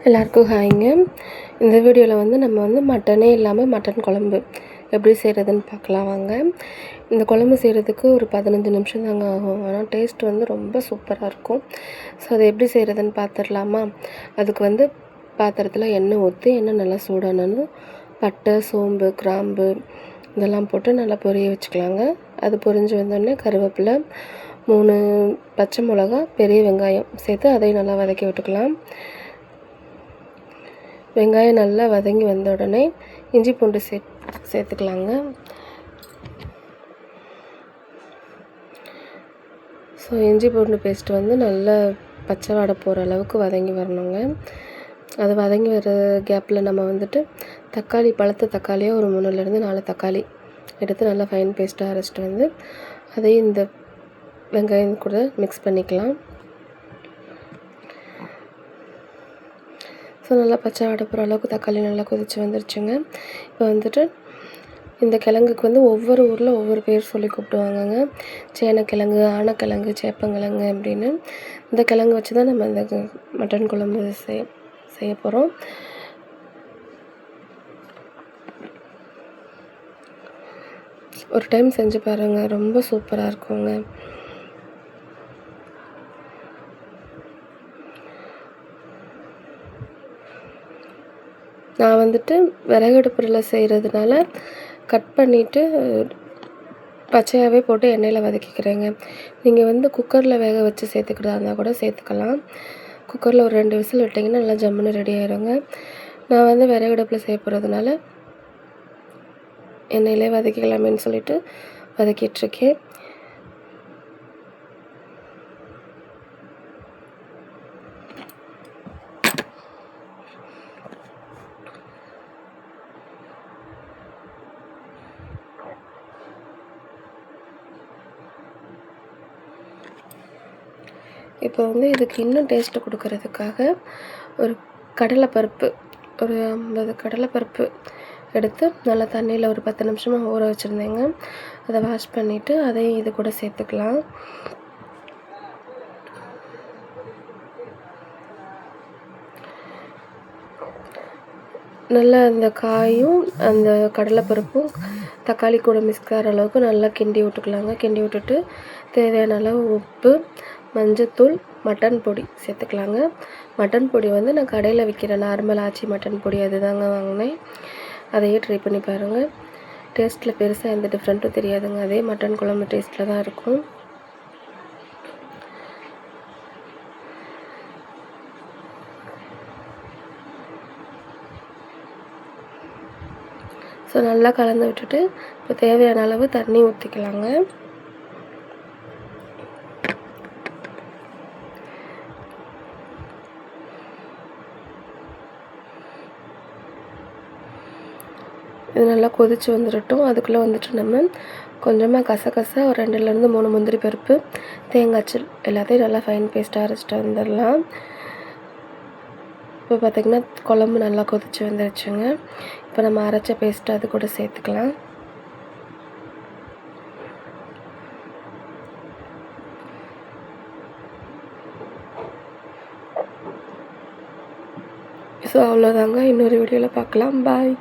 எல்லாருக்கும் ஹாய்ங்க. இந்த வீடியோவில் வந்து நம்ம வந்து மட்டனே இல்லாமல் மட்டன் குழம்பு எப்படி செய்கிறதுன்னு பார்க்கலாம் வாங்க. இந்த குழம்பு செய்கிறதுக்கு ஒரு 15 நிமிஷம் தாங்க ஆகும். ஆனால் டேஸ்ட் வந்து ரொம்ப சூப்பராக இருக்கும். ஸோ அதை எப்படி செய்கிறதுன்னு பார்த்துடலாமா? அதுக்கு வந்து பாத்திரத்தில் எண்ணெய் ஊற்றி எண்ணெய் நல்லா சூடானது பட்டை, சோம்பு, கிராம்பு இதெல்லாம் போட்டு நல்லா பொரிய வச்சுக்கலாங்க. அது பொரிஞ்சு வந்தோடனே கருவேப்பிலை, 3 பச்சை மிளகா, பெரிய வெங்காயம் சேர்த்து அதையும் நல்லா வதக்கி விட்டுக்கலாம். வெங்காயம் நல்லா வதங்கி வந்த உடனே இஞ்சி பூண்டு சேர்த்துக்கலாங்க. ஸோ இஞ்சி பூண்டு பேஸ்ட்டு வந்து நல்லா பச்சை வாடை போகிற அளவுக்கு வதங்கி வரணுங்க. அது வதங்கி வர கேப்பில் நம்ம வந்துட்டு தக்காளி, பழுத்த தக்காளியாக ஒரு 3லேருந்து 4 தக்காளி எடுத்து நல்லா ஃபைன் பேஸ்ட்டாக அரைச்சிட்டு வந்து அதையும் இந்த வெங்காயம் கூட மிக்ஸ் பண்ணிக்கலாம். ஸோ நல்லா பச்சை வாடை போகிற அளவுக்கு தக்காளி நல்லா கொதித்து வந்துருச்சுங்க. இப்போ வந்துட்டு இந்த கிழங்குக்கு வந்து ஒவ்வொரு ஊரில் ஒவ்வொரு பேர் சொல்லி கூப்பிடுவாங்கங்க. சேனக்கிழங்கு, ஆனக்கிழங்கு, சேப்பங்கிழங்கு அப்படின்னு. இந்த கிழங்கு வச்சு தான் நம்ம இந்த மட்டன் குழம்பு செய்ய போகிறோம். ஒரு டைம் செஞ்சு பாருங்கள், ரொம்ப சூப்பராக இருக்குங்க. நான் வந்துட்டு விறகடுப்பில் செய்கிறதுனால கட் பண்ணிவிட்டு பச்சையாகவே போட்டு எண்ணெயில் வதக்கிக்கிறேங்க. நீங்கள் வந்து குக்கரில் வேக வச்சு சேர்த்துக்கிறதா இருந்தால் கூட சேர்த்துக்கலாம். குக்கரில் ஒரு 2 விசில் விட்டிங்கன்னா நல்லா ஜம்முன்னு ரெடி ஆகிடுங்க. நான் வந்து விறகடுப்பில் செய்ய போகிறதுனால எண்ணெயிலே வதக்கிக்கலாமேன்னு சொல்லிட்டு வதக்கிட்டுருக்கேன். இப்போ வந்து இதுக்கு இன்னும் டேஸ்ட்டு கொடுக்கறதுக்காக ஒரு கடலைப்பருப்பு, ஒரு 50 கடலைப்பருப்பு எடுத்து நல்லா தண்ணியில் ஒரு 10 நிமிஷமாக ஊற வச்சுருந்தேங்க. அதை வாஷ் பண்ணிவிட்டு அதையும் இது கூட சேர்த்துக்கலாம். நல்லா அந்த காயும் அந்த கடலைப்பருப்பும் தக்காளி கூட மிக்ஸ் ஆகிற அளவுக்கு நல்லா கிண்டி விட்டுக்கலாங்க. கிண்டி விட்டுட்டு தேவையான அளவு உப்பு, மஞ்சத்தூள், மட்டன் பொடி சேர்த்துக்கலாங்க. மட்டன் பொடி வந்து நான் கடையில் விற்கிற நார்மல் ஆச்சி மட்டன் பொடி அது தாங்க வாங்கினேன். அதையே ட்ரை பண்ணி பாருங்கள். டேஸ்ட்டில் பெருசாக எந்த டிஃப்ரெண்ட்டும் தெரியாதுங்க. அதே மட்டன் குழம்பு டேஸ்ட்டில் தான் இருக்கும். ஸோ நல்லா கலந்து விட்டுட்டு இப்போ தேவையான அளவு தண்ணி ஊற்றிக்கலாங்க. இது நல்லா கொதித்து வந்துடட்டும். அதுக்குள்ளே வந்துட்டு நம்ம கொஞ்சமாக கசகசா, ஒரு 2லேருந்து 3 முந்திரி பருப்பு, தேங்காய்ச்சல் எல்லாத்தையும் நல்லா ஃபைன் பேஸ்ட்டாக அரைச்சிட்டு வந்துடலாம். இப்போ பார்த்திங்கன்னா குழம்பு நல்லா கொதித்து வந்துடுச்சுங்க. இப்போ நம்ம அரைச்ச பேஸ்ட்டு அது கூட சேர்த்துக்கலாம். ஸோ அவ்வளோதாங்க. இன்னொரு வீடியோவில் பார்க்கலாம். பாய்.